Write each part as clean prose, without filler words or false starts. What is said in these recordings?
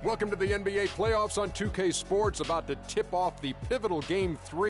Welcome to the NBA playoffs on 2K Sports, about to tip off the pivotal Game 3.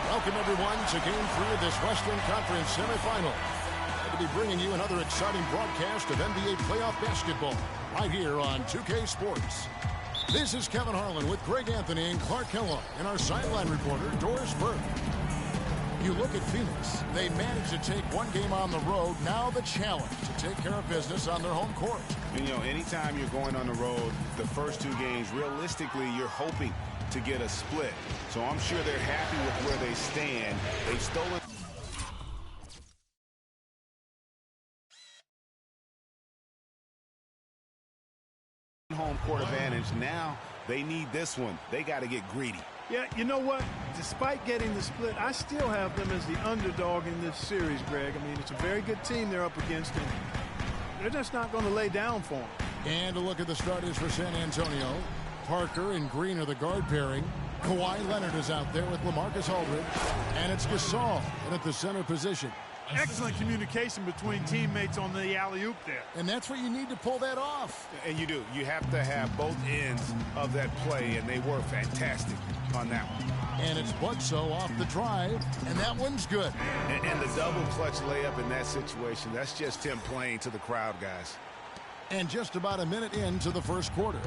Welcome, everyone, to Game 3 of this Western Conference semifinal. Glad to be bringing you another exciting broadcast of NBA playoff basketball right here on 2K Sports. This is Kevin Harlan with Greg Anthony and Clark Kellogg and our sideline reporter, Doris Burke. You look at Phoenix. They managed to take one game on the road. Now the challenge to take care of business on their home court. And, anytime you're going on the road, the first two games, realistically, you're hoping to get a split. So I'm sure they're happy with where they stand. They've stolen home court advantage. Now they need this one. They got to get greedy. Yeah, you know what? Despite getting the split, I still have them as the underdog in this series, Greg. I mean, it's a very good team they're up against, and they're just not going to lay down for them. And a look at the starters for San Antonio. Parker and Green are the guard pairing. Kawhi Leonard is out there with LaMarcus Aldridge. And it's Gasol at the center position. Excellent communication between teammates on the alley-oop there. And that's what you need to pull that off. And you do. You have to have both ends of that play, and they were fantastic on that one. And it's Bledsoe off the drive, and that one's good. And the double clutch layup in that situation, that's just him playing to the crowd, guys. And just about a minute into the first quarter.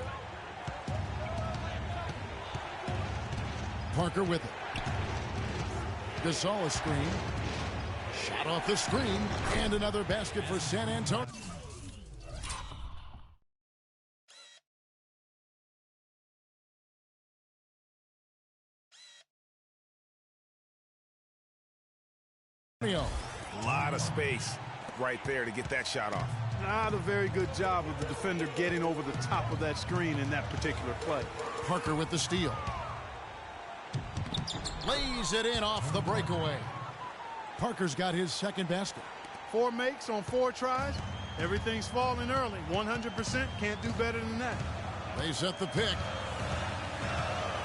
Parker with it. Gasol a screen. Shot off the screen. And another basket for San Antonio. A lot of space right there to get that shot off. Not a very good job of the defender getting over the top of that screen in that particular play. Parker with the steal. Lays it in off the breakaway. Parker's got his second basket. 4 makes on 4 tries. Everything's falling early. 100% can't do better than that. They set the pick.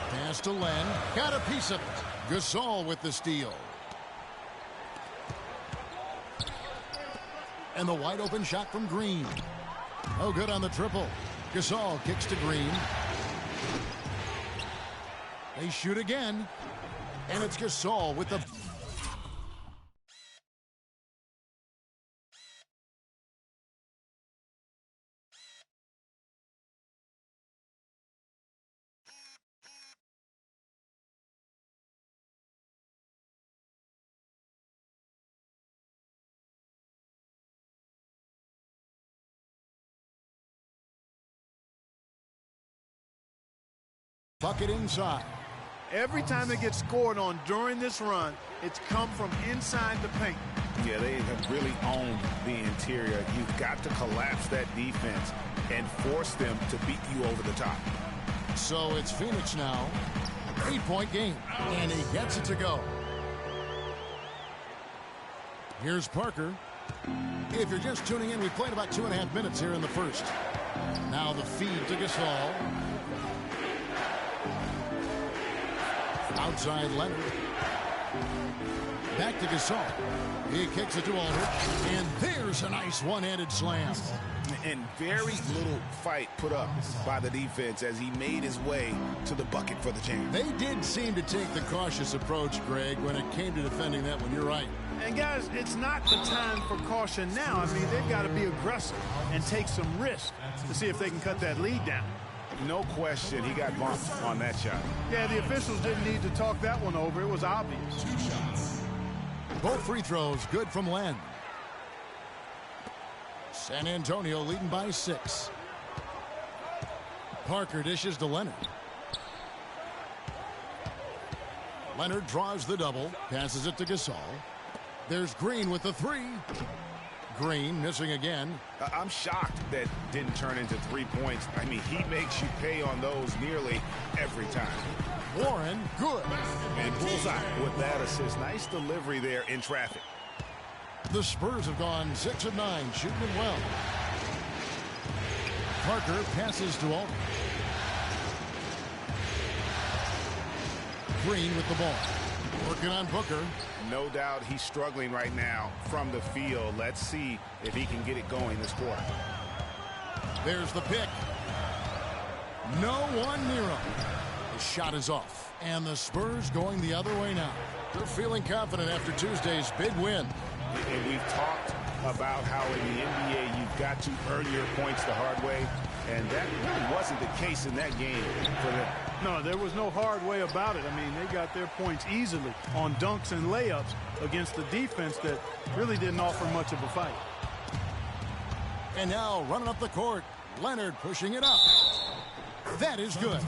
Pass to Len. Got a piece of it. Gasol with the steal. And the wide open shot from Green. No good on the triple. Gasol kicks to Green. They shoot again. And it's Gasol with the... bucket inside. Every time they get scored on during this run, it's come from inside the paint. Yeah, they have really owned the interior. You've got to collapse that defense and force them to beat you over the top. So it's Phoenix now. 8-point game. And he gets it to go. Here's Parker. If you're just tuning in, we played about 2.5 minutes here in the first. Now the feed to Gasol. Outside Leonard. Back to Gasol. He kicks it to Aldridge. And there's a nice one-handed slam. And very little fight put up by the defense as he made his way to the bucket for the champ. They did seem to take the cautious approach, Greg, when it came to defending that one. You're right. And, guys, it's not the time for caution now. I mean, they've got to be aggressive and take some risk to see if they can cut that lead down. No question, he got bumped on that shot. Yeah, the officials didn't need to talk that one over. It was obvious. 2 shots. Both free throws good from Len. San Antonio leading by 6. Parker dishes to Leonard. Leonard draws the double, passes it to Gasol. There's Green with the 3. Green missing again. I'm shocked that didn't turn into 3 points. I mean, he makes you pay on those nearly every time. Warren, good. And bullseye with that assist. Nice delivery there in traffic. The Spurs have gone 6 of 9, shooting it well. Parker passes to Aldridge. Green with the ball. Working on Booker. No doubt he's struggling right now from the field. Let's see if he can get it going this quarter. There's the pick. No one near him. The shot is off. And the Spurs going the other way now. They're feeling confident after Tuesday's big win. And we've talked about how in the NBA you've got to earn your points the hard way. And that really wasn't the case in that game for them. No, there was no hard way about it. I mean, they got their points easily on dunks and layups against the defense that really didn't offer much of a fight. And now running up the court, Leonard pushing it up. That is good.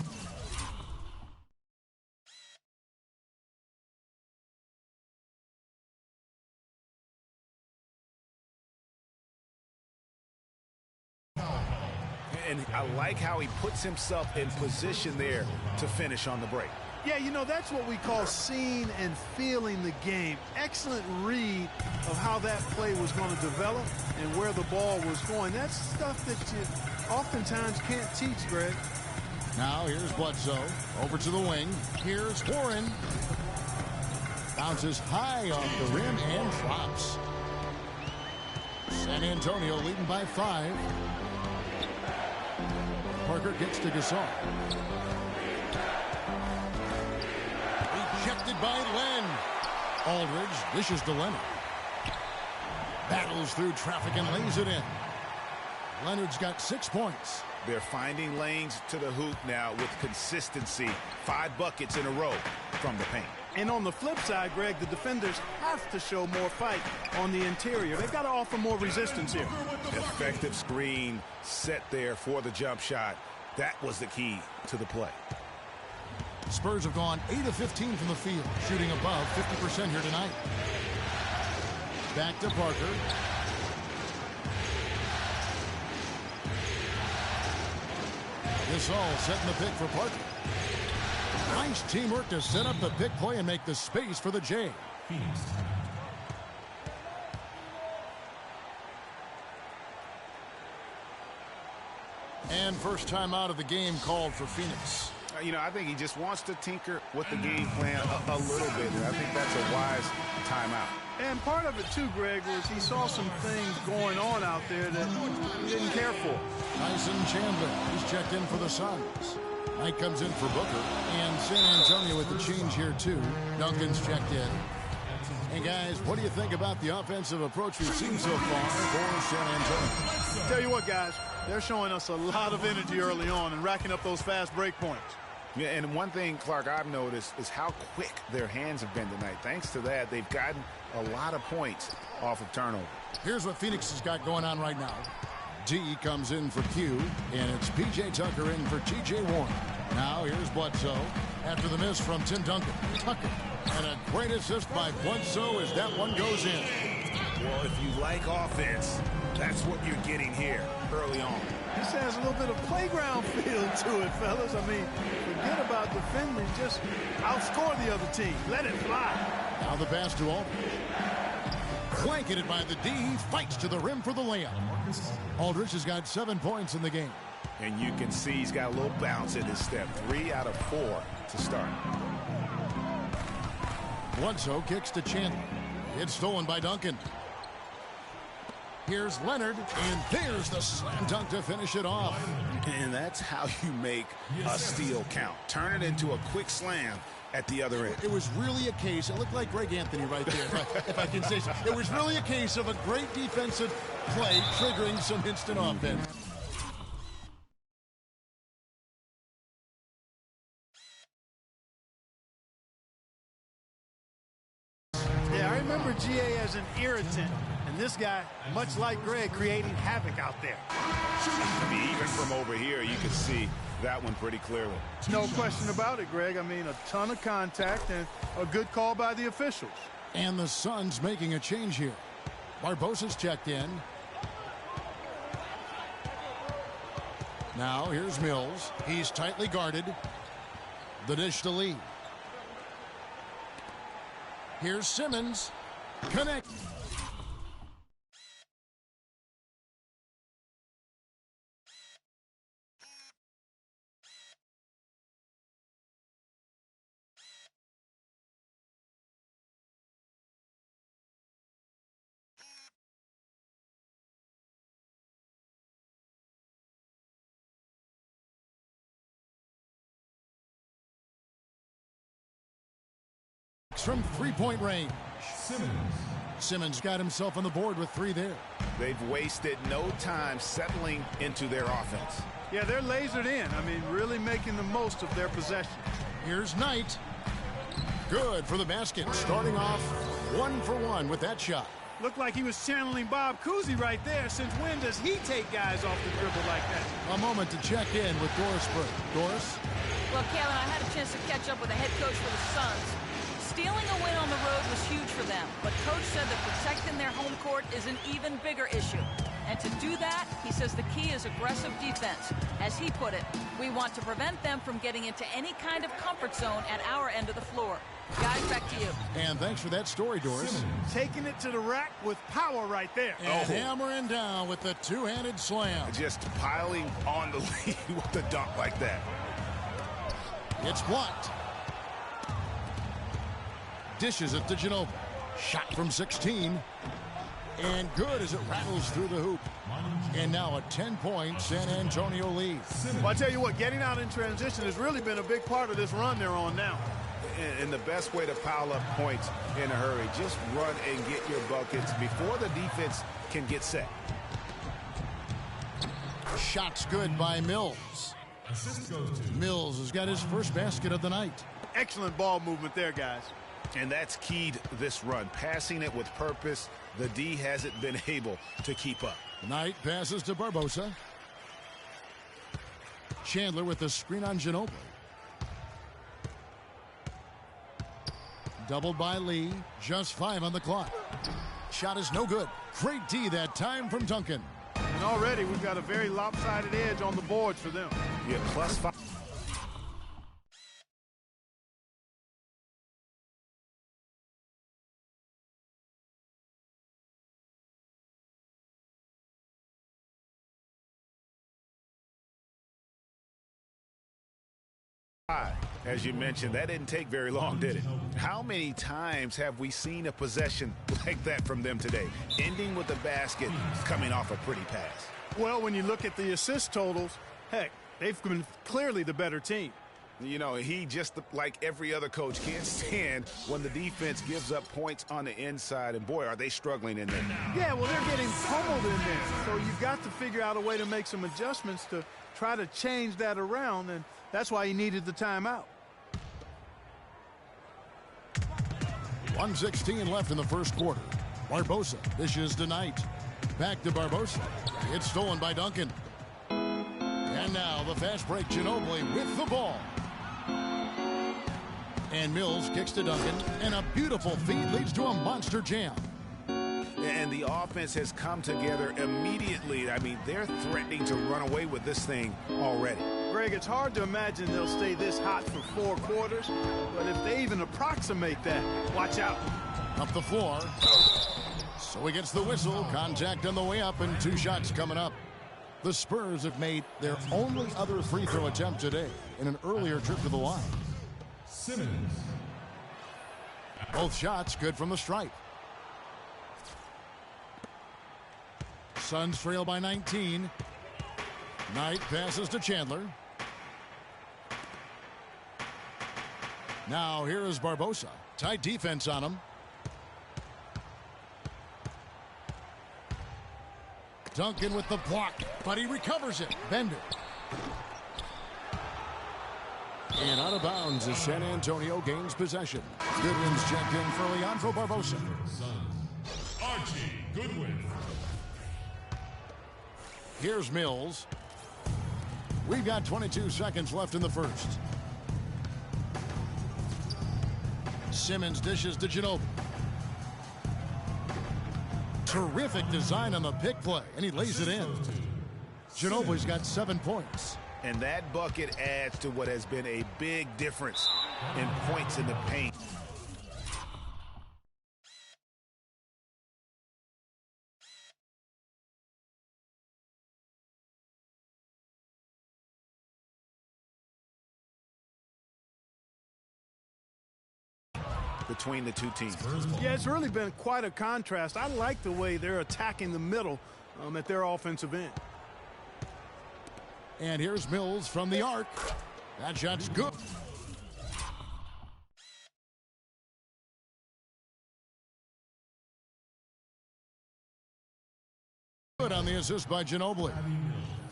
And I like how he puts himself in position there to finish on the break. Yeah, you know, that's what we call seeing and feeling the game. Excellent read of how that play was going to develop and where the ball was going. That's stuff that you oftentimes can't teach, Greg. Now here's Bledsoe. Over to the wing. Here's Warren. Bounces high off the rim and drops. San Antonio leading by 5. Parker gets to Gasol. Rejected by Len. Aldridge dishes to Leonard. Battles through traffic and lays it in. Leonard's got 6 points. They're finding lanes to the hoop now with consistency. 5 buckets in a row from the paint. And on the flip side, Greg, the defenders have to show more fight on the interior. They've got to offer more resistance here. Effective screen set there for the jump shot. That was the key to the play. Spurs have gone 8 of 15 from the field, shooting above 50% here tonight. Back to Parker. Gasol setting the pick for Parker. Nice teamwork to set up the pick play and make the space for the J. And first time out of the game called for Phoenix. You know, I think he just wants to tinker with the game plan a little bit. And I think that's a wise timeout. And part of it, too, Greg, was he saw some things going on out there that he didn't care for. Tyson Chandler, he's checked in for the Suns. Knight comes in for Booker. And San Antonio with the change here, too. Duncan's checked in. Hey, guys, what do you think about the offensive approach we've seen so far for San Antonio? Tell you what, guys, they're showing us a lot of energy early on and racking up those fast break points. Yeah, and one thing, Clark, I've noticed is how quick their hands have been tonight. Thanks to that, they've gotten a lot of points off of turnover. Here's what Phoenix has got going on right now. D comes in for Q, and it's P.J. Tucker in for T.J. Warren. Now here's Bledsoe after the miss from Tim Duncan. Tucker, and a great assist by Bledsoe as that one goes in. Well, if you like offense, that's what you're getting here early on. This has a little bit of playground feel to it, fellas. I mean, forget about defending. Just outscore the other team. Let it fly. Now the pass to Aldridge. Blanketed by the D. He fights to the rim for the layup. Aldridge has got 7 points in the game. And you can see he's got a little bounce in his step. 3 out of 4 to start. Bledsoe kicks to Chandler. It's stolen by Duncan. Here's Leonard, and there's the slam dunk to finish it off. And that's how you make a steal count. Turn it into a quick slam at the other end. It was really a case, it looked like Greg Anthony right there, if I can say so. It was really a case of a great defensive play triggering some instant offense. Yeah, I remember GA as an irritant. And this guy, much like Greg, creating havoc out there. I mean, even from over here, you can see that one pretty clearly. No question about it, Greg. I mean, a ton of contact and a good call by the officials. And the Suns making a change here. Barbosa's checked in. Now here's Mills. He's tightly guarded. The dish to Lee. Here's Simmons. Connect. From three-point range. Simmons got himself on the board with 3 there. They've wasted no time settling into their offense. Yeah, they're lasered in. I mean, really making the most of their possession. Here's Knight. Good for the basket. Starting off 1 for 1 with that shot. Looked like he was channeling Bob Cousy right there. Since when does he take guys off the dribble like that? A moment to check in with Doris Burke. Doris? Well, Kevin, I had a chance to catch up with the head coach for the Suns. Stealing a win on the road was huge for them, but Coach said that protecting their home court is an even bigger issue. And to do that, he says the key is aggressive defense. As he put it, we want to prevent them from getting into any kind of comfort zone at our end of the floor. Guys, back to you. And thanks for that story, Doris. Taking it to the rack with power right there. And hammering down with the two-handed slam. Just piling on the lead with a dunk like that. It's blocked. Dishes it to Ginobili. Shot from 16. And good as it rattles through the hoop. And now a 10-point San Antonio lead. Well, I tell you what, getting out in transition has really been a big part of this run they're on now. And the best way to pile up points in a hurry, just run and get your buckets before the defense can get set. Shots good by Mills. Mills has got his first basket of the night. Excellent ball movement there, guys. And that's keyed this run. Passing it with purpose. The D hasn't been able to keep up. Knight passes to Barbosa. Chandler with the screen on Ginobili. Doubled by Lee. Just 5 on the clock. Shot is no good. Great D that time from Duncan. And already we've got a very lopsided edge on the boards for them. Yeah, +5. As you mentioned, that didn't take very long, did it? How many times have we seen a possession like that from them today, ending with a basket coming off a pretty pass? Well, when you look at the assist totals, heck, they've been clearly the better team. You know, he just like every other coach can't stand when the defense gives up points on the inside, and boy, are they struggling in there. Yeah, well, they're getting pummeled in there, so you've got to figure out a way to make some adjustments to try to change that around, and that's why he needed the timeout. 1:16 left in the first quarter. Barbosa dishes to Knight. Back to Barbosa. It's stolen by Duncan. And now the fast break, Ginobili with the ball. And Mills kicks to Duncan. And a beautiful feed leads to a monster jam. And the offense has come together immediately. I mean, they're threatening to run away with this thing already. Greg, it's hard to imagine they'll stay this hot for 4 quarters, but if they even approximate that, watch out. Up the floor. So he gets the whistle. Contact on the way up, and 2 shots coming up. The Spurs have made their only other free throw attempt today in an earlier trip to the line. Simmons. Both shots good from the stripe. Suns trail by 19. Knight passes to Chandler. Now here is Barbosa. Tight defense on him. Duncan with the block, but he recovers it. Bender. And out of bounds as San Antonio gains possession. Goodwin's checked in for Leandro Barbosa. Archie Goodwin. Here's Mills. We've got 22 seconds left in the first. Simmons dishes to Ginobili. Terrific design on the pick play, and he lays it in. Ginobili's got 7 points. And that bucket adds to what has been a big difference in points in the paint. Between the two teams. Yeah, it's really been quite a contrast. I like the way they're attacking the middle at their offensive end. And here's Mills from the arc. That shot's good. Good on the assist by Ginobili.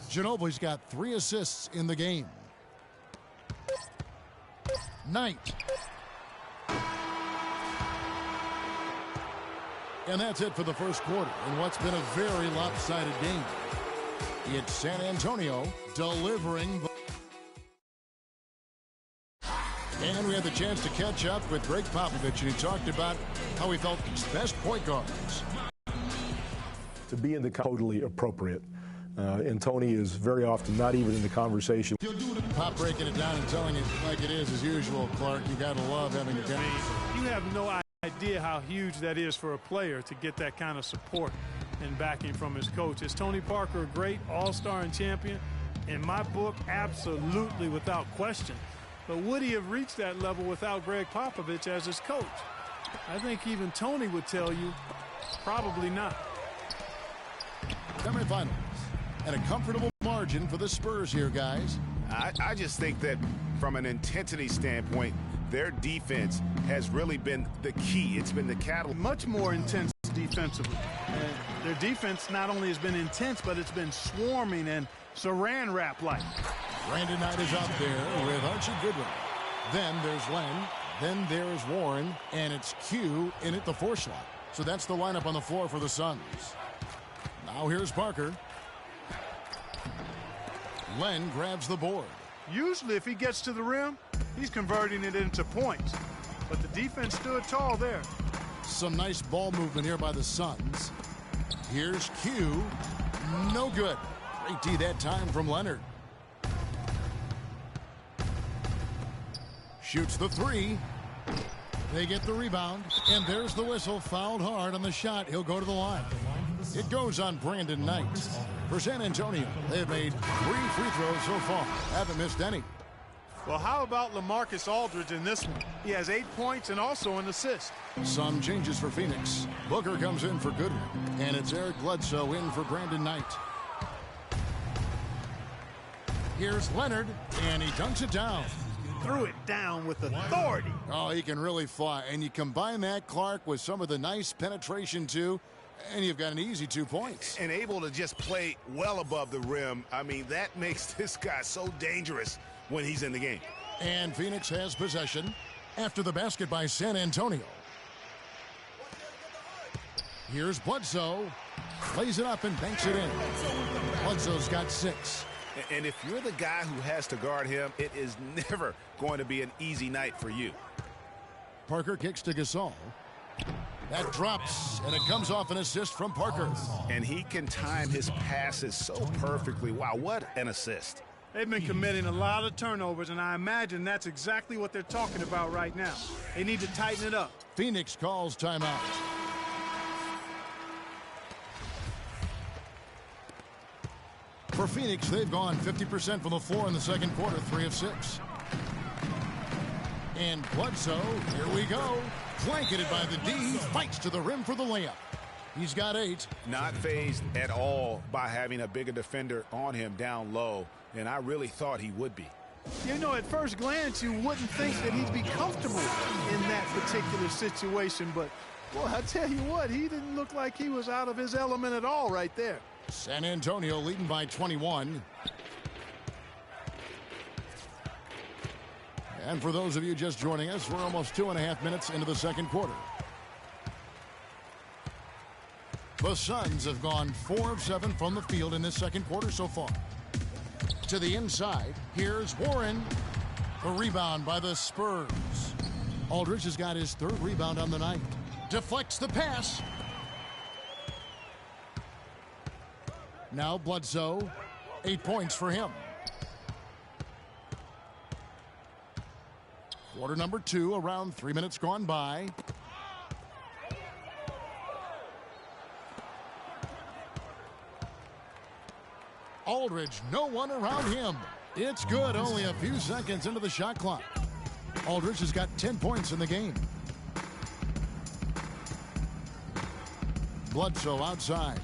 Ginobili's got 3 assists in the game. Knight. And that's it for the first quarter in what's been a very lopsided game. It's San Antonio delivering. And we had the chance to catch up with Greg Popovich, and he talked about how he felt his best point guards. To be in the totally appropriate. And Tony is very often not even in the conversation. Pop breaking it down and telling it like it is as usual, Clark. You got to love having a guy. You have no idea how huge that is for a player to get that kind of support and backing from his coach. Is Tony Parker a great all-star and champion? In my book, absolutely, without question. But would he have reached that level without Greg Popovich as his coach? I think even Tony would tell you probably not. Semifinals. And a comfortable margin for the Spurs here, guys. I just think that from an intensity standpoint, their defense has really been the key. It's been the catalyst. Much more intense defensively. And their defense not only has been intense, but it's been swarming and saran wrap-like. Brandon Knight is out there with Archie Goodwin. Then there's Len. Then there's Warren. And it's Q in at the 4 slot. So that's the lineup on the floor for the Suns. Now here's Parker. Len grabs the board. Usually if he gets to the rim, he's converting it into points. But the defense stood tall there. Some nice ball movement here by the Suns. Here's Q. No good. Great D that time from Leonard. Shoots the 3. They get the rebound. And there's the whistle. Fouled hard on the shot. He'll go to the line. It goes on Brandon Knight. For San Antonio, they've made 3 free throws so far. Haven't missed any. Well, how about LaMarcus Aldridge in this one? He has 8 points and also an assist. Some changes for Phoenix. Booker comes in for Goodwin. And it's Eric Bledsoe in for Brandon Knight. Here's Leonard, and he dunks it down. Threw it down with authority. Oh, he can really fly. And you combine that, Clark, with some of the nice penetration, too, and you've got an easy 2 points. And able to just play well above the rim. I mean, that makes this guy so dangerous when he's in the game. And Phoenix has possession after the basket by San Antonio. Here's Bledsoe. Plays it up and banks it in. Bledsoe's got 6. And if you're the guy who has to guard him, it is never going to be an easy night for you. Parker kicks to Gasol. That drops, and it comes off an assist from Parker. And he can time his passes so perfectly. Wow, what an assist. They've been committing a lot of turnovers, and I imagine that's exactly what they're talking about right now. They need to tighten it up. Phoenix calls timeout. For Phoenix, they've gone 50% from the floor in the second quarter, 3 of 6. And Bledsoe, here we go. Blanketed by the D, fights to the rim for the layup. He's got 8. Not fazed at all by having a bigger defender on him down low, and I really thought he would be. You know, at first glance, you wouldn't think that he'd be comfortable in that particular situation, but, well, I tell you what, he didn't look like he was out of his element at all right there. San Antonio leading by 21. And for those of you just joining us, we're almost 2.5 minutes into the second quarter. The Suns have gone 4 of 7 from the field in this second quarter so far. To the inside, here's Warren. The rebound by the Spurs. Aldridge has got his 3rd rebound on the night. Deflects the pass. Now Bledsoe, 8 points for him. Quarter number 2, around 3 minutes gone by. Aldridge, no one around him. It's good, only a few seconds into the shot clock. Aldridge has got 10 points in the game. Bledsoe outside.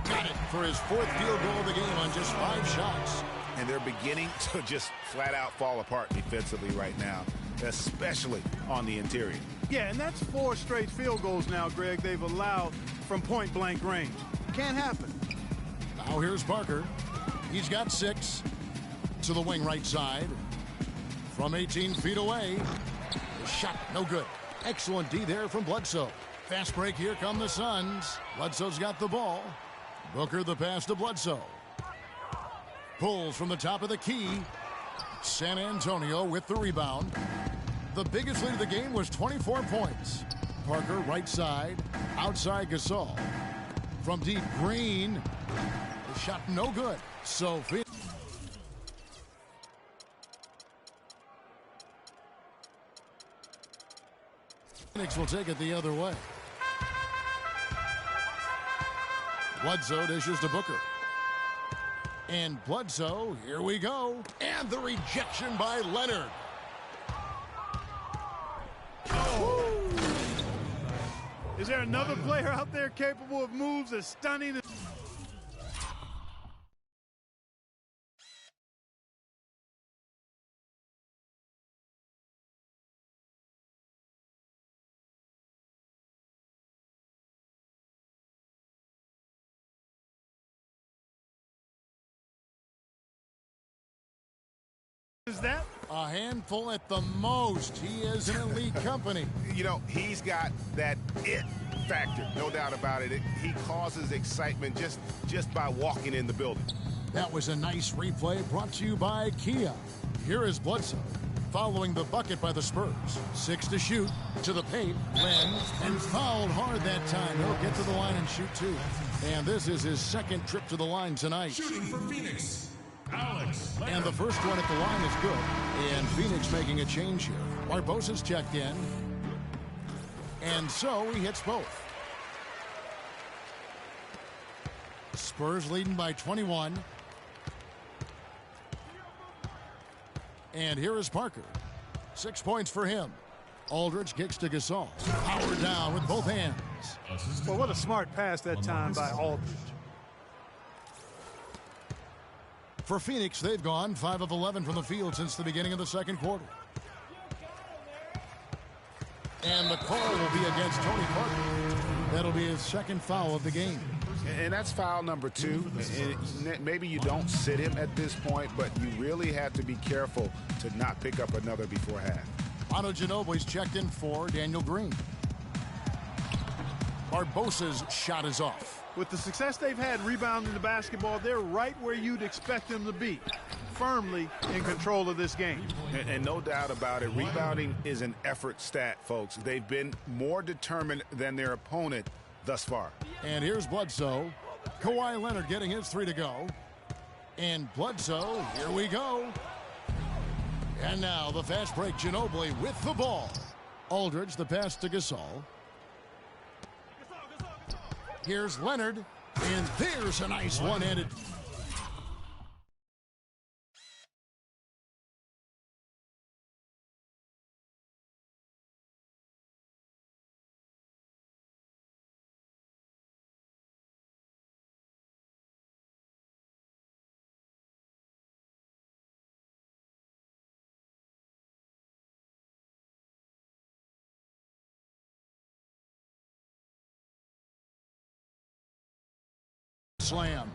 Got it for his 4th field goal of the game on just 5 shots. And they're beginning to just flat out fall apart defensively right now, especially on the interior. Yeah, and that's 4 straight field goals now, Greg, they've allowed from point-blank range. Can't happen. Now here's Parker. He's got 6. To the wing right side. From 18 feet away. The shot, no good. Excellent D there from Bledsoe. Fast break, here come the Suns. Bledsoe's got the ball. Booker the pass to Bledsoe. Pulls from the top of the key. San Antonio with the rebound. The biggest lead of the game was 24 points. Parker right side. Outside Gasol. From deep, Green. The shot no good. So Phoenix will take it the other way. Bledsoe dishes to Booker. And Bledsoe, here we go. And the rejection by Leonard. Oh. Is there another player out there capable of moves as stunning as... Is that? A handful at the most. He is an elite company. You know, he's got that it factor, no doubt about it. He causes excitement just by walking in the building. That was a nice replay brought to you by Kia. Here is Bledsoe following the bucket by the Spurs. 6 to shoot, to the paint, Len, and fouled hard that time. He'll get to the line and shoot 2. And this is his 2nd trip to the line tonight. Shooting for Phoenix, Alex. And the first one at the line is good. And Phoenix making a change here. Barbosa's checked in. And so he hits both. Spurs leading by 21. And here is Parker. 6 points for him. Aldridge kicks to Gasol. Power down with both hands. Well, what a smart pass that time by Aldridge. For Phoenix, they've gone 5 of 11 from the field since the beginning of the second quarter. And the call will be against Tony Parker. That'll be his 2nd foul of the game. And that's foul number 2. And maybe you don't sit him at this point, but you really have to be careful to not pick up another before half. Manu Ginobili's checked in for Daniel Green. Barbosa's shot is off. With the success they've had rebounding the basketball, they're right where you'd expect them to be, firmly in control of this game. And no doubt about it, rebounding is an effort stat, folks. They've been more determined than their opponent thus far. And here's Bledsoe. Kawhi Leonard getting his 3 to go. And Bledsoe, here we go. And now the fast break, Ginobili with the ball. Aldridge, the pass to Gasol. Here's Leonard, and there's a nice one-handed. Slam.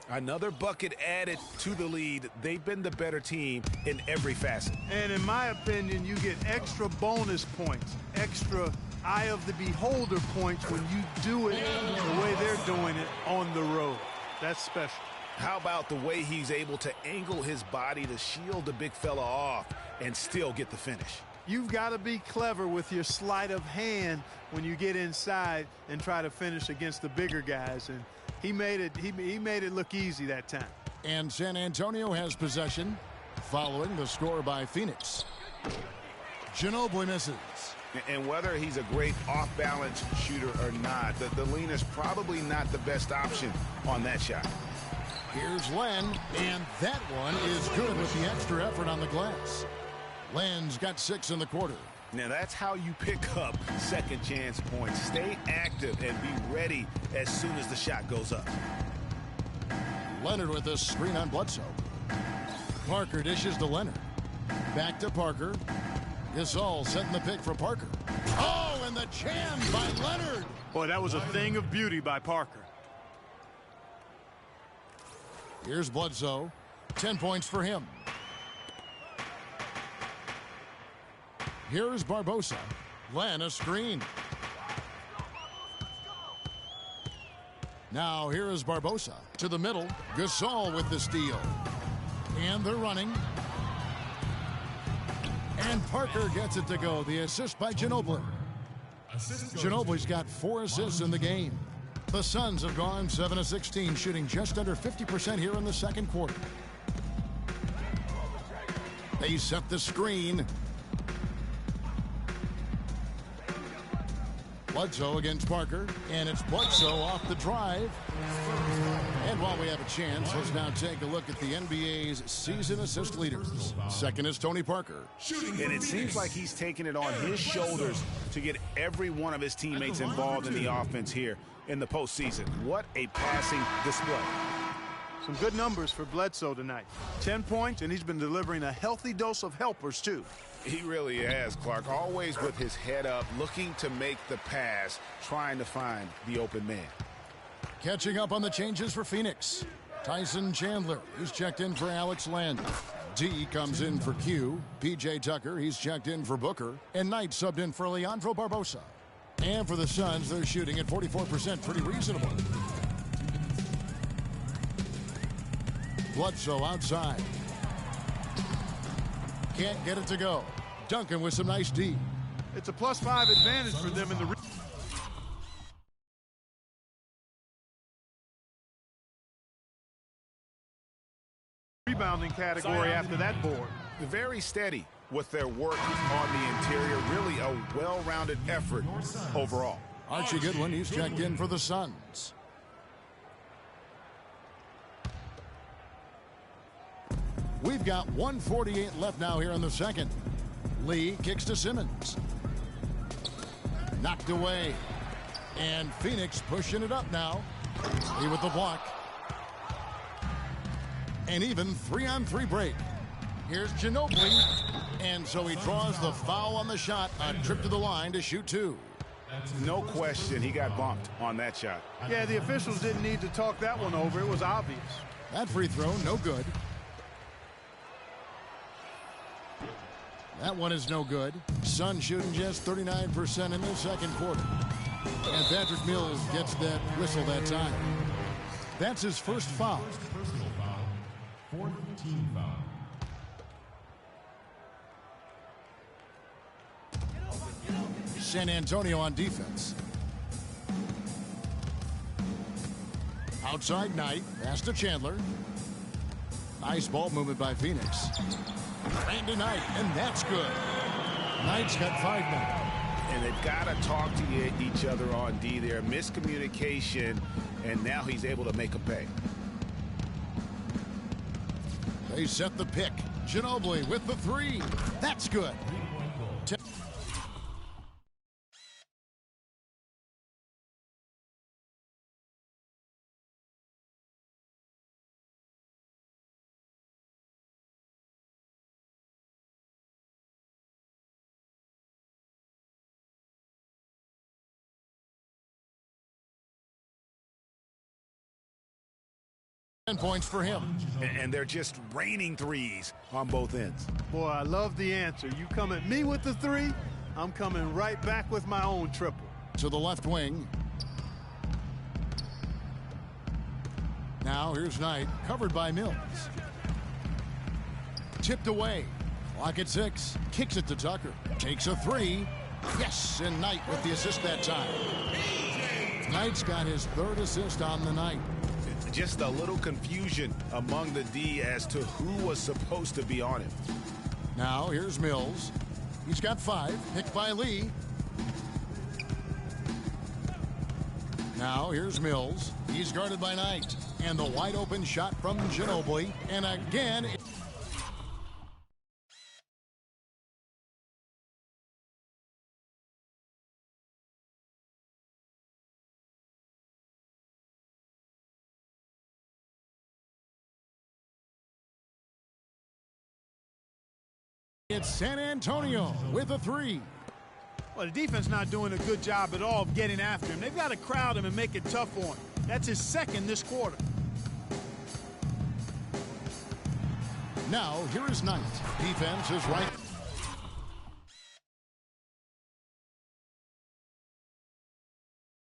Another bucket added to the lead. They've been the better team in every facet. And in my opinion, you get extra bonus points, extra eye of the beholder points when you do it the way they're doing it on the road. That's special. How about the way he's able to angle his body to shield the big fella off and still get the finish? You've got to be clever with your sleight of hand when you get inside and try to finish against the bigger guys. And he made it look easy that time. And San Antonio has possession following the score by Phoenix. Ginobili misses. And whether he's a great off-balance shooter or not, the lean is probably not the best option on that shot. Here's Len, and that one is good with the extra effort on the glass. Len's got 6 in the quarter. Now that's how you pick up second chance points. Stay active and be ready as soon as the shot goes up. Leonard with a screen on Bledsoe. Parker dishes to Leonard. Back to Parker. Gasol setting the pick for Parker. Oh, and the jam by Leonard. Boy, that was a thing of beauty by Parker. Here's Bledsoe. 10 points for him. Here's Barbosa. Len a screen. Now here is Barbosa to the middle. Gasol with the steal. And they're running. And Parker gets it to go. The assist by Ginobili. Ginobili's got 4 assists in the game. The Suns have gone 7 of 16, shooting just under 50% here in the second quarter. They set the screen. Bledsoe against Parker, and it's Bledsoe off the drive. And while we have a chance, let's now take a look at the NBA's season assist leaders. Second is Tony Parker. And it seems like he's taking it on his shoulders to get every one of his teammates involved in the offense here in the postseason. What a passing display. Some good numbers for Bledsoe tonight. 10 points, and he's been delivering a healthy dose of helpers, too. He really has, Clark. Always with his head up, looking to make the pass, trying to find the open man. Catching up on the changes for Phoenix. Tyson Chandler, he's checked in for Alex Len. D comes in for Q. P.J. Tucker, he's checked in for Booker. And Knight subbed in for Leandro Barbosa. And for the Suns, they're shooting at 44%, pretty reasonable. Bledsoe outside. Can't get it to go. Duncan with some nice D. It's a +5 advantage for them in the rebounding category after that board. Very steady with their work on the interior. Really a well-rounded effort overall. Archie Goodwin, he's checked in for the Suns. We've got 1:48 left now here in the second. Lee kicks to Simmons. Knocked away. And Phoenix pushing it up now. Lee with the block. And even 3-on-3 break. Here's Ginobili. And so he draws the foul on the shot. A trip to the line to shoot 2. No question he got bumped on that shot. Yeah, the officials didn't need to talk that one over. It was obvious. That free throw, no good. That one is no good. Sun shooting just 39% in the second quarter. And Patrick Mills gets that whistle that time. That's his first foul. Personal foul. Fourth team foul. San Antonio on defense. Outside Knight. Pass to Chandler. Nice ball movement by Phoenix. Randy Knight, and that's good. Knight's got 5 now. And they've got to talk to each other on D there. Miscommunication, and now he's able to make a pay. They set the pick. Ginobili with the 3. That's good. 10 points for him. And they're just raining threes on both ends. Boy, I love the answer. You come at me with the 3, I'm coming right back with my own triple. To the left wing. Now here's Knight, covered by Mills. Tipped away. Clock at 6. Kicks it to Tucker. Takes a 3. Yes, and Knight with the assist that time. Knight's got his 3rd assist on the night. Just a little confusion among the D as to who was supposed to be on him. Now here's Mills. He's got 5. Picked by Lee. Now here's Mills. He's guarded by Knight. And the wide open shot from Ginobili. And again... It's San Antonio with a 3. Well, the defense not doing a good job at all of getting after him. They've got to crowd him and make it tough for him. That's his 2nd this quarter. Now, here is Knight. Defense is right.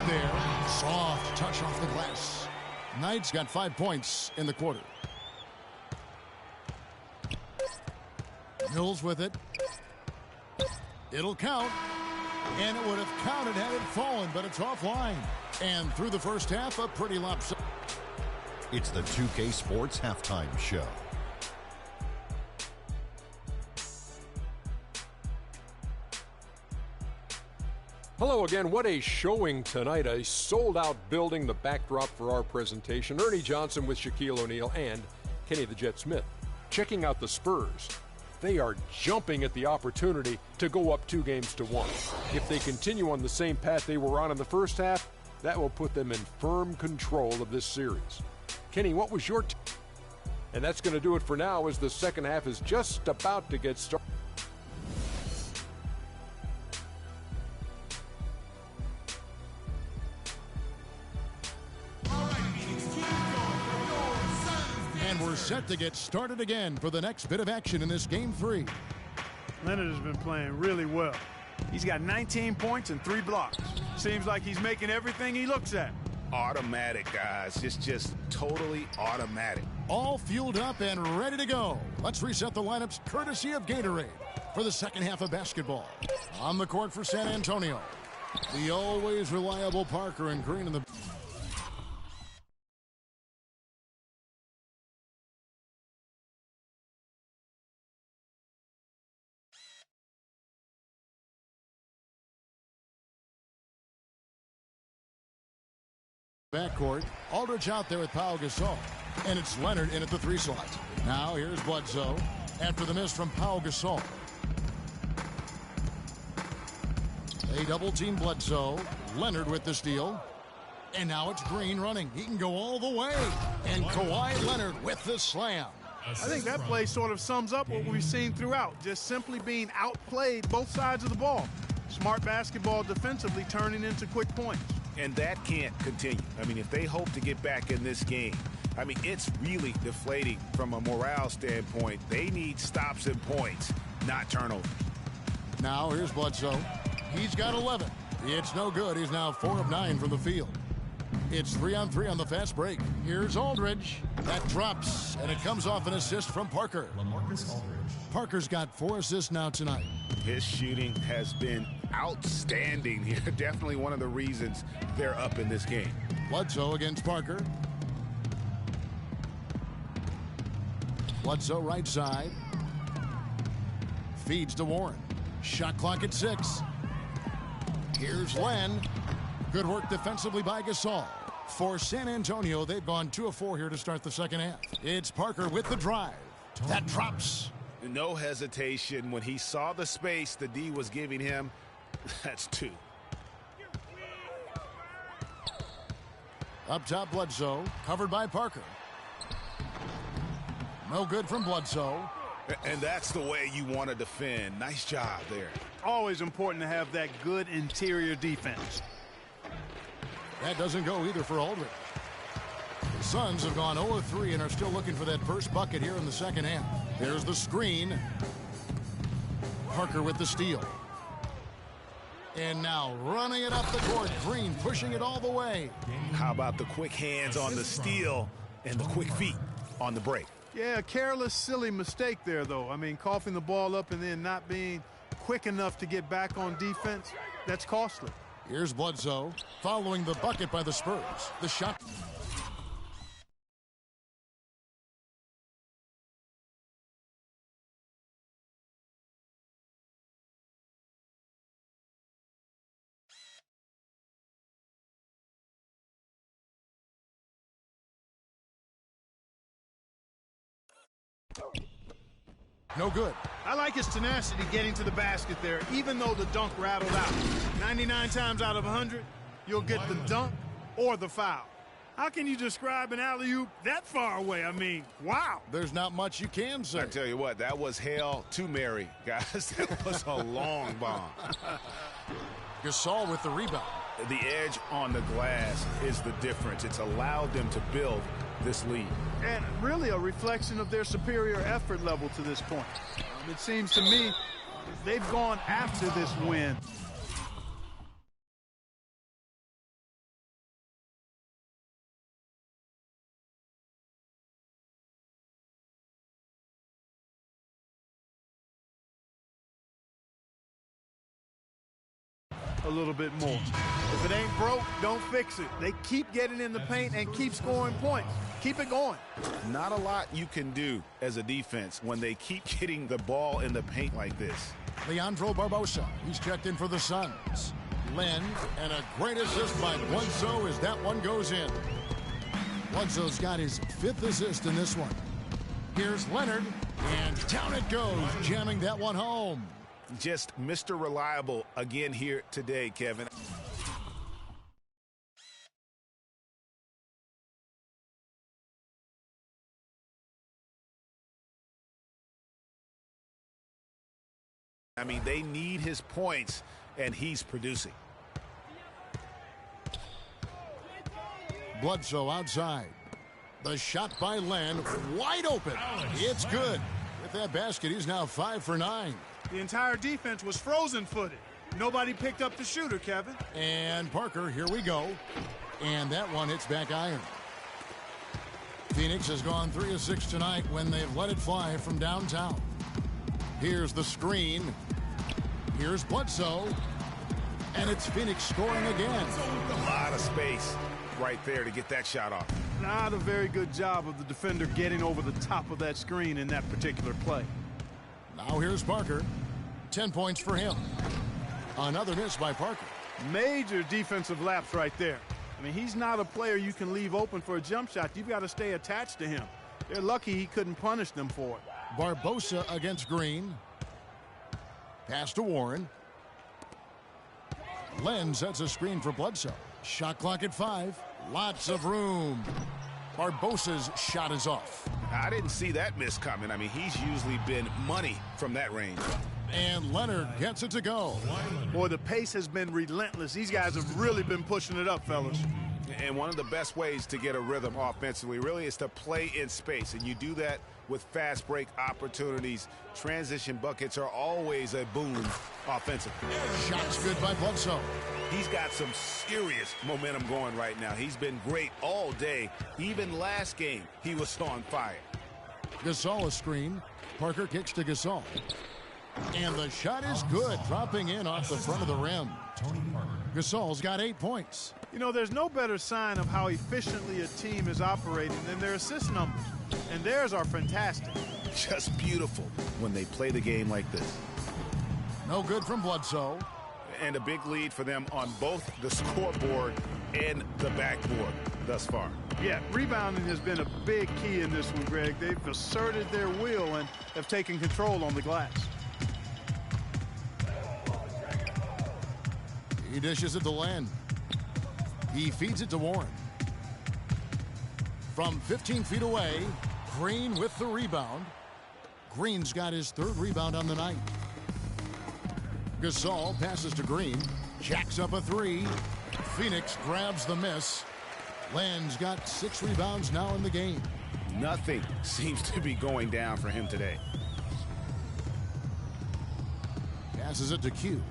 There. Soft touch off the glass. Knight's got 5 points in the quarter. Mills with it. It'll count. And it would have counted had it fallen, but it's offline. And through the first half, a pretty lopsided. It's the 2K Sports Halftime Show. Hello again. What a showing tonight. A sold-out building, the backdrop for our presentation. Ernie Johnson with Shaquille O'Neal and Kenny the Jet Smith. Checking out the Spurs. They are jumping at the opportunity to go up 2-1. If they continue on the same path they were on in the first half, that will put them in firm control of this series. Kenny, what was your and that's going to do it for now as the second half is just about to get started. And we're set to get started again for the next bit of action in this Game 3. Leonard has been playing really well. He's got 19 points and 3 blocks. Seems like he's making everything he looks at. Automatic, guys. It's just totally automatic. All fueled up and ready to go. Let's reset the lineups courtesy of Gatorade for the second half of basketball. On the court for San Antonio, the always reliable Parker and Green in the... backcourt. Aldridge out there with Pau Gasol. And it's Leonard in at the 3 slot. Now here's Bledsoe after the miss from Pau Gasol. They double team Bledsoe. Leonard with the steal. And now it's Green running. He can go all the way. And Kawhi Leonard with the slam. I think that play sort of sums up what we've seen throughout. Just simply being outplayed both sides of the ball. Smart basketball defensively turning into quick points. And that can't continue. I mean, if they hope to get back in this game, I mean, it's really deflating from a morale standpoint. They need stops and points, not turnovers. Now here's Bledsoe. He's got 11. It's no good. He's now 4 of 9 from the field. It's 3-on-3 on the fast break. Here's Aldridge. That drops, and it comes off an assist from Parker. LaMarcus Aldridge. Parker's got 4 assists now tonight. His shooting has been outstanding here. Definitely one of the reasons they're up in this game. Bledsoe against Parker. Bledsoe right side. Feeds to Warren. Shot clock at 6. Here's Len. Good work defensively by Gasol. For San Antonio, they've gone 2 of 4 here to start the second half. It's Parker with the drive. That drops. No hesitation. When he saw the space the D was giving him, that's 2. Up top, Bledsoe. Covered by Parker. No good from Bledsoe. And that's the way you want to defend. Nice job there. Always important to have that good interior defense. That doesn't go either for Aldridge. The Suns have gone 0-3 and are still looking for that first bucket here in the second half. There's the screen. Parker with the steal. And now running it up the court. Green pushing it all the way. How about the quick hands on the steal and the quick feet on the break? Yeah, a careless, silly mistake there, though. I mean, coughing the ball up and then not being quick enough to get back on defense, that's costly. Here's Bledsoe following the bucket by the Spurs. The shot. No good. I like his tenacity getting to the basket there, even though the dunk rattled out. 99 times out of 100, you'll get the dunk or the foul. How can you describe an alley-oop that far away? I mean, wow. There's not much you can say. I tell you what, that was Hail to Mary, guys. That was a long bomb. Gasol with the rebound. The edge on the glass is the difference. It's allowed them to build this lead. And really a reflection of their superior effort level to this point. It seems to me they've gone after this win. A little bit more. If it ain't broke, don't fix it. They keep getting in the paint and keep scoring points. Keep it going. Not a lot you can do as a defense when they keep getting the ball in the paint like this. Leandro Barbosa, he's checked in for the Suns. Len, and a great assist by Bledsoe as that one goes in. Bledsoe's got his 5th assist in this one. Here's Leonard, and down it goes, jamming that one home. Just Mr. Reliable again here today, Kevin. I mean, they need his points, and he's producing. Bledsoe outside. The shot by Len, wide open. It's good. With that basket, he's now 5 for 9. The entire defense was frozen-footed. Nobody picked up the shooter, Kevin. And Parker, here we go. And that one hits back iron. Phoenix has gone 3 of 6 tonight when they've let it fly from downtown. Here's the screen. Here's Bledsoe. And it's Phoenix scoring again. A lot of space right there to get that shot off. Not a very good job of the defender getting over the top of that screen in that particular play. Now here's Parker. 10 points for him. Another miss by Parker. Major defensive lapse right there. I mean, he's not a player you can leave open for a jump shot. You've got to stay attached to him. They're lucky he couldn't punish them for it. Barbosa against Green. Pass to Warren. Len sets a screen for Bledsoe. Shot clock at 5. Lots of room. Barbosa's shot is off. I didn't see that miss coming. I mean, he's usually been money from that range. And Leonard gets it to go. Boy, the pace has been relentless. These guys have really been pushing it up, fellas. And one of the best ways to get a rhythm offensively really is to play in space. And you do that with fast break opportunities. Transition buckets are always a boon offensively. Shots good by Bledsoe. He's got some serious momentum going right now. He's been great all day. Even last game, he was on fire. Gasol a screen. Parker kicks to Gasol. And the shot is good, dropping in off the front of the rim. Gasol's got 8 points. You know, there's no better sign of how efficiently a team is operating than their assist numbers. And theirs are fantastic. Just beautiful when they play the game like this. No good from Bledsoe. And a big lead for them on both the scoreboard and the backboard thus far. Yeah, rebounding has been a big key in this one, Greg. They've asserted their will and have taken control on the glass. He dishes it to Len. He feeds it to Warren. From 15 feet away, Green with the rebound. Green's got his 3rd rebound on the night. Gasol passes to Green. Jacks up a 3. Phoenix grabs the miss. Len's got 6 rebounds now in the game. Nothing seems to be going down for him today. Passes it to Q.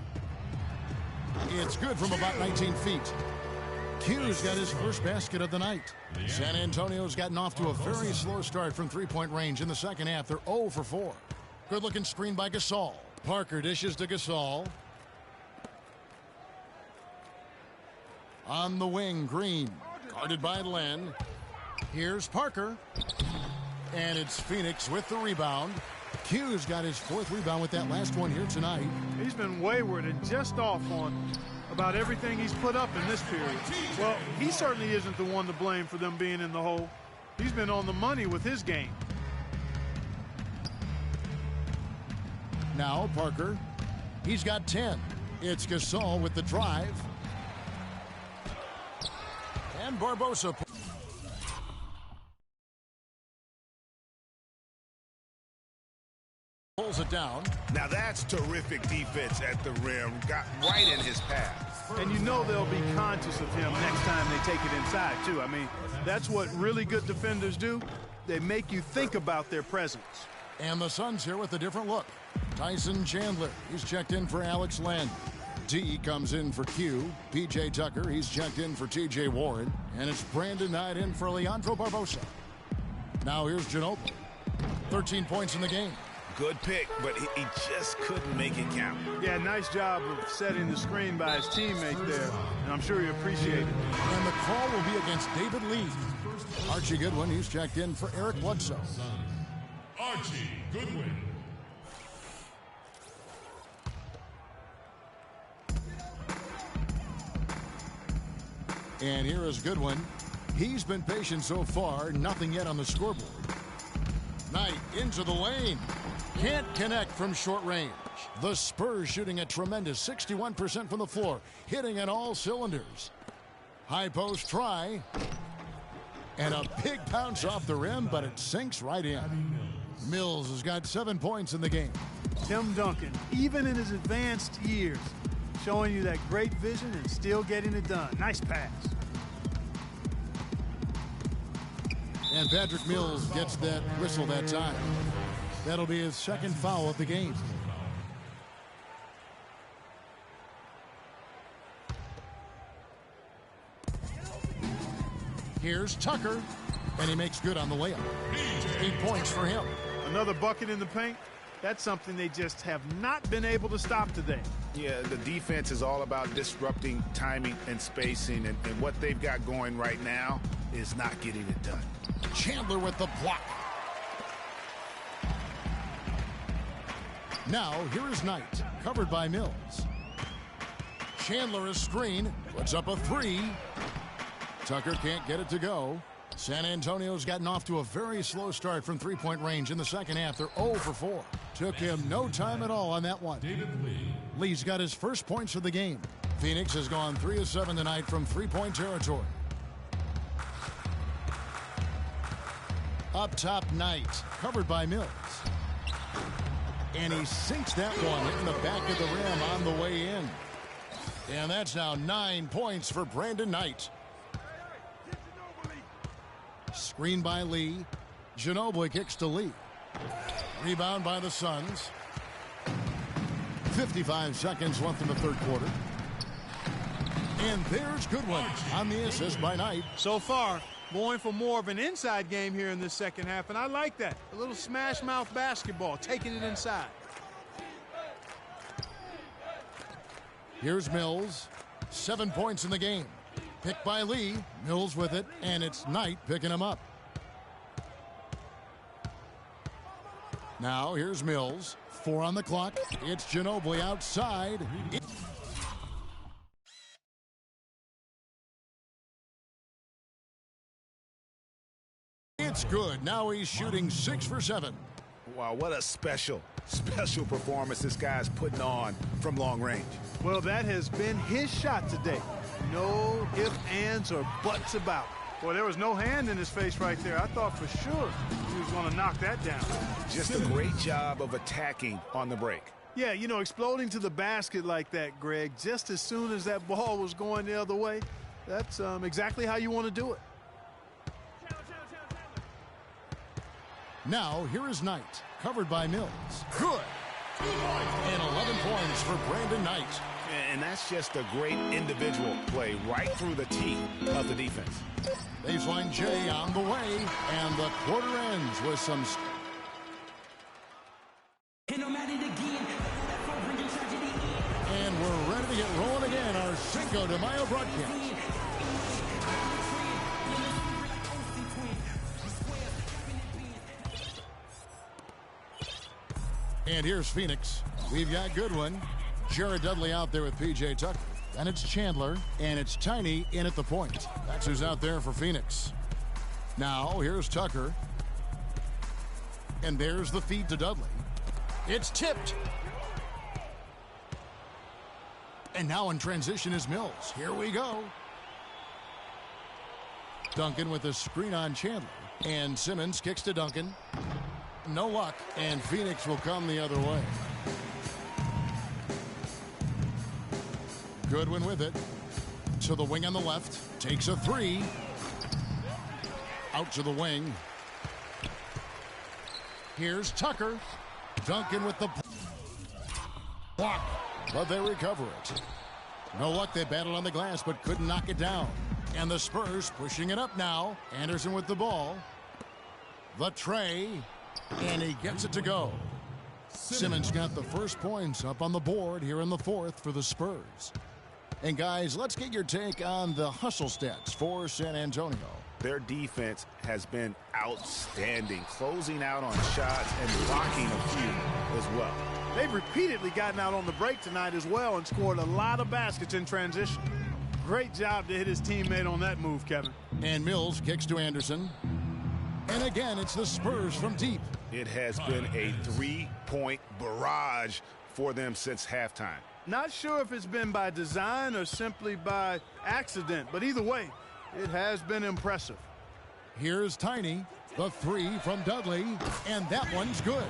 It's good from about 19 feet. Q's got his first basket of the night. San Antonio's gotten off to a very slow start from three-point range in the second half. They're 0 for 4. Good-looking screen by Gasol. Parker dishes to Gasol. On the wing, Green. Guarded by Len. Here's Parker. And it's Phoenix with the rebound. Q's got his 4th rebound with that last one here tonight. He's been wayward and just off on about everything he's put up in this period. Well, he certainly isn't the one to blame for them being in the hole. He's been on the money with his game. Now Parker. He's got 10. It's Gasol with the drive. And Barbosa pulls it down. Now that's terrific defense at the rim. Got right in his path. And you know they'll be conscious of him next time they take it inside, too. I mean, that's what really good defenders do. They make you think about their presence. And the Suns here with a different look. Tyson Chandler, he's checked in for Alex Len. D comes in for Q. P.J. Tucker, he's checked in for T.J. Warren. And it's Brandon Knight in for Leandro Barbosa. Now here's Ginobili. 13 points in the game. Good pick, but he just couldn't make it count. Yeah, nice job of setting the screen by his teammate there, and I'm sure he appreciated it. And the call will be against David Lee. Archie Goodwin, he's checked in for Eric Bledsoe. Archie Goodwin. And here is Goodwin. He's been patient so far, nothing yet on the scoreboard. Knight into the lane. Can't connect from short range. The Spurs shooting a tremendous 61% from the floor, hitting on all cylinders. High post try. And a big bounce off the rim, but it sinks right in. Mills has got 7 points in the game. Tim Duncan, even in his advanced years, showing you that great vision and still getting it done. Nice pass. And Patrick Mills gets that whistle that time. That'll be his 2nd foul of the game. Here's Tucker, and he makes good on the layup. 8 points for him. Another bucket in the paint. That's something they just have not been able to stop today. Yeah, the defense is all about disrupting timing and spacing, and what they've got going right now is not getting it done. Chandler with the block. Now, here is Knight, covered by Mills. Chandler is screen, puts up a 3. Tucker can't get it to go. San Antonio's gotten off to a very slow start from three-point range in the second half. They're 0 for 4. Took him no time at all on that one. David Lee. Lee's got his first points of the game. Phoenix has gone 3 of 7 tonight from three-point territory. Up top, Knight, covered by Mills. And he sinks that one in the back of the rim on the way in. And that's now 9 points for Brandon Knight. Screen by Lee. Ginobili kicks to Lee. Rebound by the Suns. 55 seconds left in the third quarter. And there's Goodwin on the assist by Knight. So far, going for more of an inside game here in this second half, and I like that. A little smash mouth basketball, taking it inside. Here's Mills. 7 points in the game. Picked by Lee. Mills with it, and it's Knight picking him up. Now here's Mills. 4 on the clock. It's Ginobili outside. It's good. Now he's shooting 6 for 7. Wow, what a special performance this guy's putting on from long range. Well, that has been his shot today. No ifs, ands, or buts about it. Well, there was no hand in his face right there. I thought for sure he was going to knock that down. Just a great job of attacking on the break. Yeah, you know, exploding to the basket like that, Greg, just as soon as that ball was going the other way, that's exactly how you want to do it. Now, here is Knight, covered by Mills. Good. And 11 points for Brandon Knight. And that's just a great individual play right through the teeth of the defense. Baseline J on the way, and the quarter ends with some... And we're ready to get rolling again, our Cinco de Mayo broadcast. And here's Phoenix. We've got Goodwin. Jared Dudley out there with P.J. Tucker. And it's Chandler, and it's Tiny in at the point. That's who's out there for Phoenix. Now, here's Tucker. And there's the feed to Dudley. It's tipped. And now in transition is Mills. Here we go. Duncan with a screen on Chandler. And Simmons kicks to Duncan. No luck. And Phoenix will come the other way. Goodwin with it. To the wing on the left. Takes a three. Out to the wing. Here's Tucker. Duncan with the block. But they recover it. No luck. They battled on the glass but couldn't knock it down. And the Spurs pushing it up now. Anderson with the ball. The tray. And he gets it to go. Simmons got the first points up on the board here in the fourth for the Spurs. And guys, let's get your take on the hustle stats for San Antonio. Their defense has been outstanding, closing out on shots and blocking a few as well. They've repeatedly gotten out on the break tonight as well and scored a lot of baskets in transition. Great job to hit his teammate on that move, Kevin. And Mills kicks to Anderson. And again, it's the Spurs from deep. It has been a three-point barrage for them since halftime. Not sure if it's been by design or simply by accident, but either way, it has been impressive. Here's Tiny, the three from Dudley, and that one's good.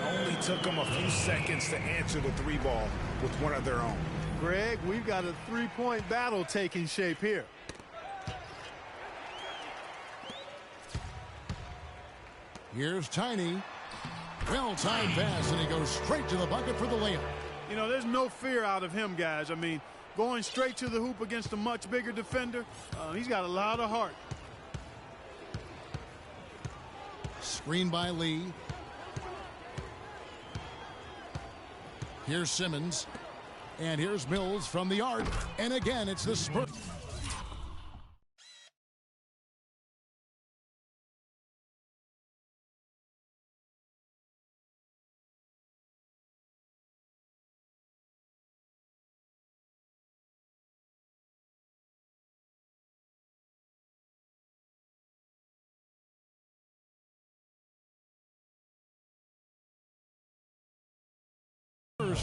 Only took them a few seconds to answer the three ball with one of their own. Greg, we've got a three-point battle taking shape here. Here's Tiny. Well-timed pass, and he goes straight to the bucket for the layup. You know, there's no fear out of him, guys. I mean, going straight to the hoop against a much bigger defender, he's got a lot of heart. Screen by Lee. Here's Simmons. And here's Mills from the arc. And again, it's the Spurs.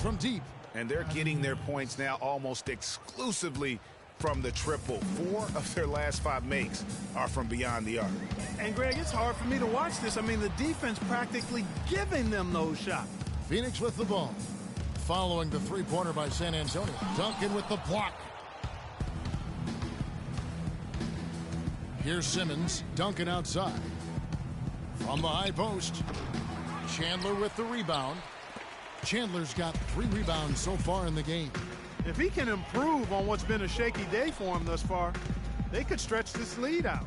From deep. And they're getting their points now almost exclusively from the triple. 4 of their last 5 makes are from beyond the arc. And Greg, it's hard for me to watch this. I mean, the defense practically giving them those shots. Phoenix with the ball. Following the three-pointer by San Antonio. Duncan with the block. Here's Simmons. Duncan outside. From the high post. Chandler with the rebound. Chandler's got 3 rebounds so far in the game. If he can improve on what's been a shaky day for him thus far, they could stretch this lead out.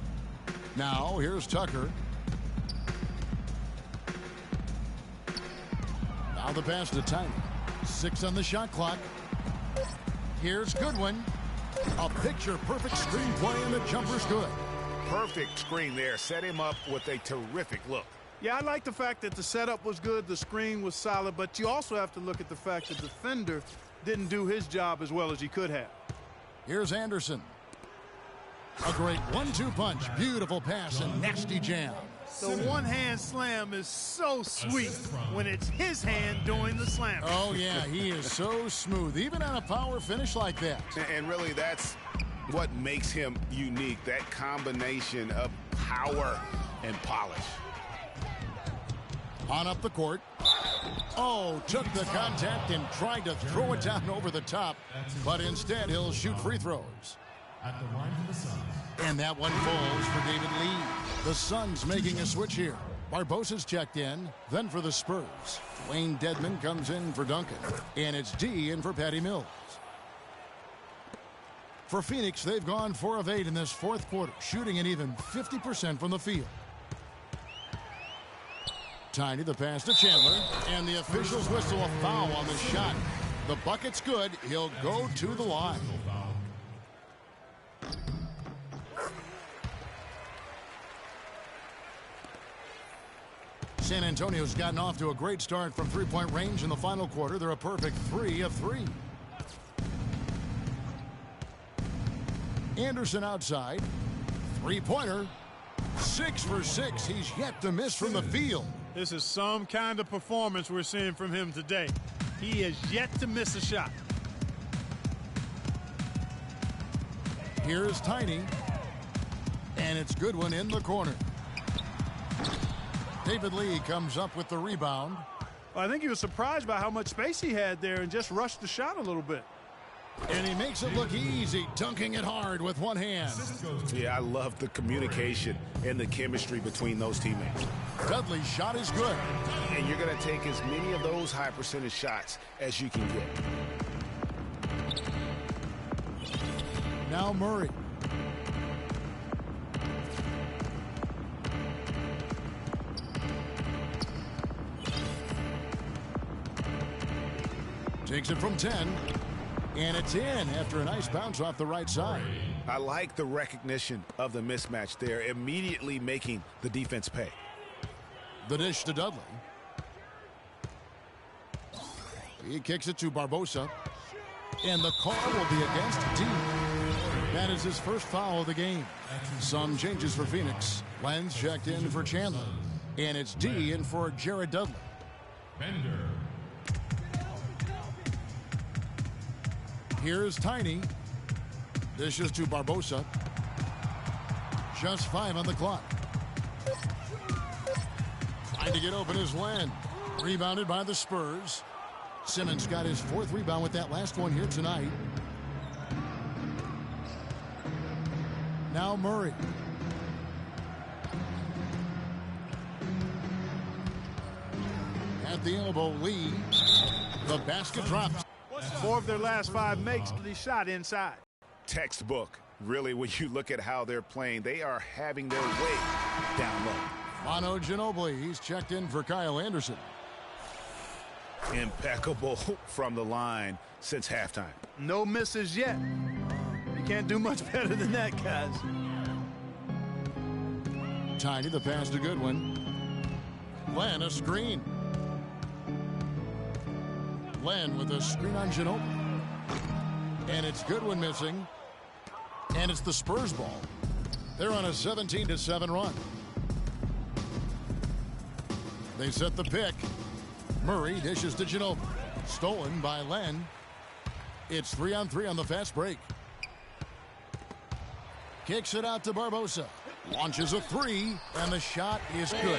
Now, here's Tucker. Now the pass to Tiny. 6 on the shot clock. Here's Goodwin. A picture-perfect screen play, and the jumper's good. Perfect screen there. Set him up with a terrific look. Yeah, I like the fact that the setup was good, the screen was solid, but you also have to look at the fact that the defender didn't do his job as well as he could have. Here's Anderson. A great 1-2 punch. Beautiful pass and nasty jam. The one-hand slam is so sweet when it's his hand doing the slam. Oh, yeah, he is so smooth, even on a power finish like that. And really, that's what makes him unique, that combination of power and polish. On up the court. Oh, took the contact and tried to throw it down over the top, but instead he'll shoot free throws. And that one falls for David Lee. The Suns making a switch here. Barbosa's checked in, then for the Spurs. Wayne Dedman comes in for Duncan, and it's D in for Patty Mills. For Phoenix, they've gone 4 of 8 in this fourth quarter, shooting an even 50% from the field. Tiny, the pass to Chandler, and the officials whistle a foul on the shot. The bucket's good. He'll go to the line. San Antonio's gotten off to a great start from three-point range in the final quarter. They're a perfect 3 of 3. Anderson outside. Three-pointer. 6 for 6. He's yet to miss from the field. This is some kind of performance we're seeing from him today. He has yet to miss a shot. Here's Tiny. And it's Goodwin in the corner. David Lee comes up with the rebound. Well, I think he was surprised by how much space he had there and just rushed the shot a little bit. And he makes it look easy, dunking it hard with one hand. Yeah, I love the communication and the chemistry between those teammates. Dudley's shot is good. And you're going to take as many of those high percentage shots as you can get. Now Murray. Takes it from 10. And it's in after a nice bounce off the right side. I like the recognition of the mismatch there, immediately making the defense pay. The dish to Dudley. He kicks it to Barbosa. And the call will be against D. That is his first foul of the game. Some changes for Phoenix. Lenz checked in for Chandler. And it's D in for Jared Dudley. Bender. Here's Tiny. Dishes to Barbosa. Just 5 on the clock. Trying to get open is Len. Rebounded by the Spurs. Simmons got his 4th rebound with that last one here tonight. Now Murray. At the elbow, Lee. The basket drops. 4 of their last 5 makes, but he shot inside. Textbook. Really, when you look at how they're playing, they are having their way down low. Manu Ginobili, he's checked in for Kyle Anderson. Impeccable from the line since halftime. No misses yet. You can't do much better than that, guys. Tiny, the pass to Goodwin. Len, a screen. Len with a screen on Ginobili. And it's Goodwin missing. And it's the Spurs ball. They're on a 17-7 run. They set the pick. Murray dishes to Ginobili. Stolen by Len. It's 3-on-3 on the fast break. Kicks it out to Barbosa. Launches a 3, and the shot is good.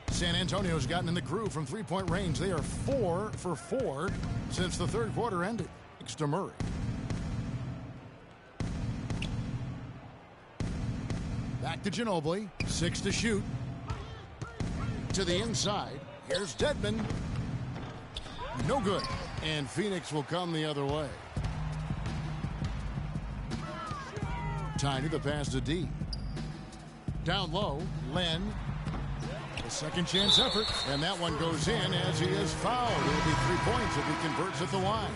San Antonio's gotten in the groove from three-point range. They are 4 for 4 since the third quarter ended. Thanks to Murray. Back to Ginobili. 6 to shoot. To the inside. Here's Dedmon. No good. And Phoenix will come the other way. Tiny, the pass to D. Down low, Len. A second chance effort. And that one goes in as he is fouled. It'll be 3 points if he converts at the line.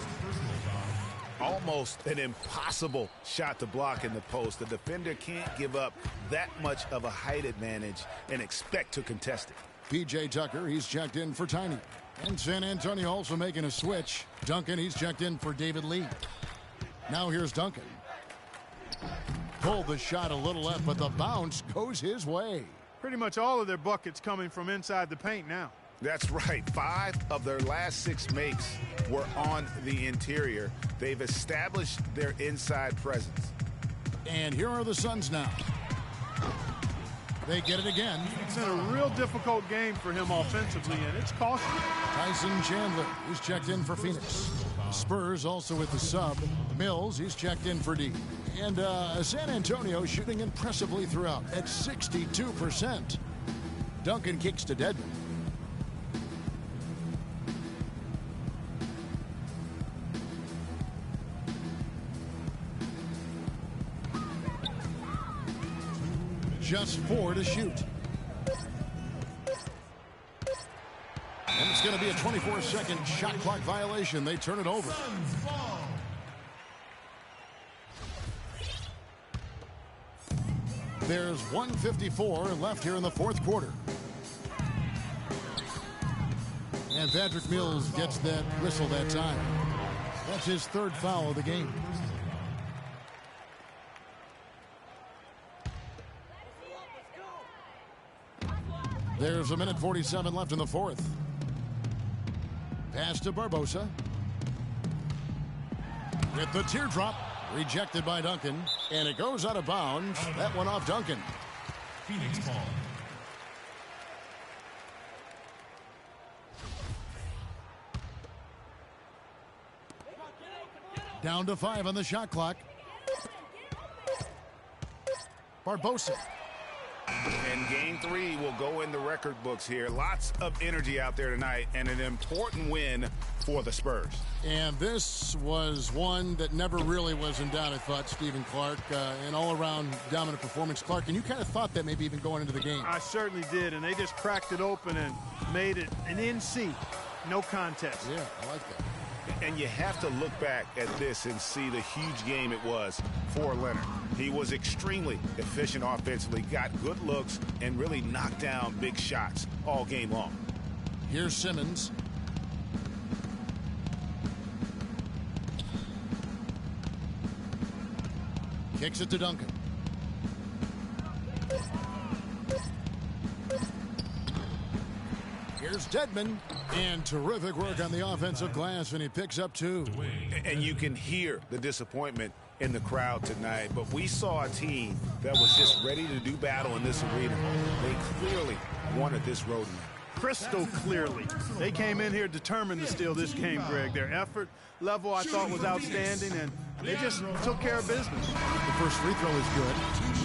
Almost an impossible shot to block in the post. The defender can't give up that much of a height advantage and expect to contest it. P.J. Tucker, he's checked in for Tiny. And San Antonio also making a switch. Duncan, he's checked in for David Lee. Now here's Duncan. Pulled the shot a little left, but the bounce goes his way. Pretty much all of their buckets coming from inside the paint now. That's right. 5 of their last 6 makes were on the interior. They've established their inside presence. And here are the Suns now. They get it again. It's been a real difficult game for him offensively, and it's costly. Tyson Chandler, he's checked in for Phoenix. Spurs also with the sub. Mills, he's checked in for D. And San Antonio shooting impressively throughout at 62%. Duncan kicks to Dedmon. just 4 to shoot. And it's going to be a 24-second shot clock violation. They turn it over. There's 1:54 left here in the fourth quarter. And Patrick Mills gets that whistle that time. That's his third foul of the game. There's 1:47 left in the fourth. Pass to Barbosa. With the teardrop. Rejected by Duncan. And it goes out of bounds. That one off Duncan. Phoenix ball. Down to 5 on the shot clock. Barbosa. And game 3 will go in the record books here. Lots of energy out there tonight and an important win for the Spurs. And this was one that never really was in doubt, I thought, Stephen Clark. An all-around dominant performance. Clark, and you kind of thought that maybe even going into the game. I certainly did, and they just cracked it open and made it an NC. No contest. Yeah, I like that. And you have to look back at this and see the huge game it was for Leonard. He was extremely efficient offensively, got good looks, and really knocked down big shots all game long. Here's Simmons. Kicks it to Duncan. Here's Dedmon. And terrific work on the offensive glass, and he picks up 2. And you can hear the disappointment in the crowd tonight. But we saw a team that was just ready to do battle in this arena. They clearly wanted this road win. Crystal clearly. They came in here determined to steal this game, Greg. Their effort level, I thought, was outstanding, and they just took care of business. The first free throw is good.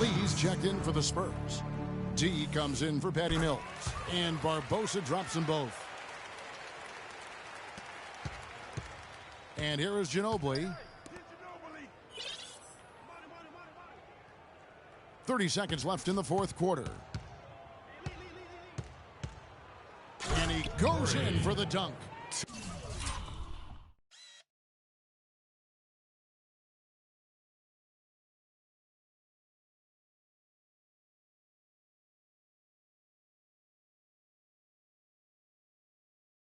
Lee's checked in for the Spurs. D comes in for Patty Mills. And Barbosa drops them both. And here is Ginobili. 30 seconds left in the fourth quarter. And he goes in for the dunk.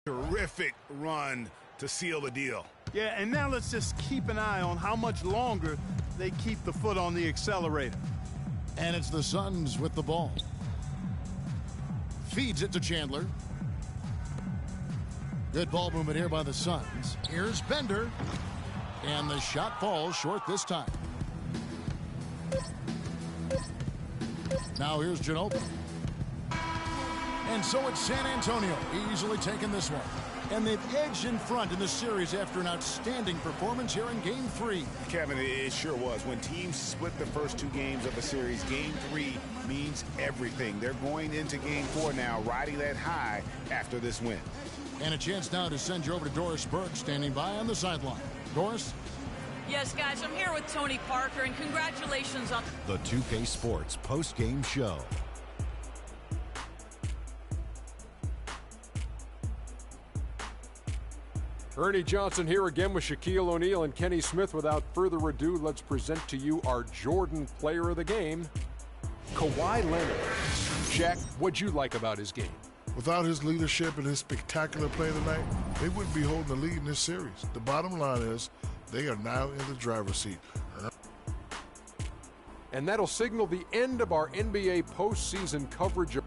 Terrific run to seal the deal. Yeah, and now let's just keep an eye on how much longer they keep the foot on the accelerator. And it's the Suns with the ball. Feeds it to Chandler. Good ball movement here by the Suns. Here's Bender. And the shot falls short this time. Now here's Ginobili. And so it's San Antonio easily taking this one. And they've edged in front in the series after an outstanding performance here in Game 3. Kevin, it sure was. When teams split the first 2 games of a series, Game 3 means everything. They're going into Game 4 now, riding that high after this win. And a chance now to send you over to Doris Burke, standing by on the sideline. Doris? Yes, guys, I'm here with Tony Parker, and congratulations on the 2K Sports post-game show. Ernie Johnson here again with Shaquille O'Neal and Kenny Smith. Without further ado, let's present to you our Jordan player of the game, Kawhi Leonard. Shaq, what'd you like about his game? Without his leadership and his spectacular play tonight, they wouldn't be holding the lead in this series. The bottom line is they are now in the driver's seat. And that'll signal the end of our NBA postseason coverage of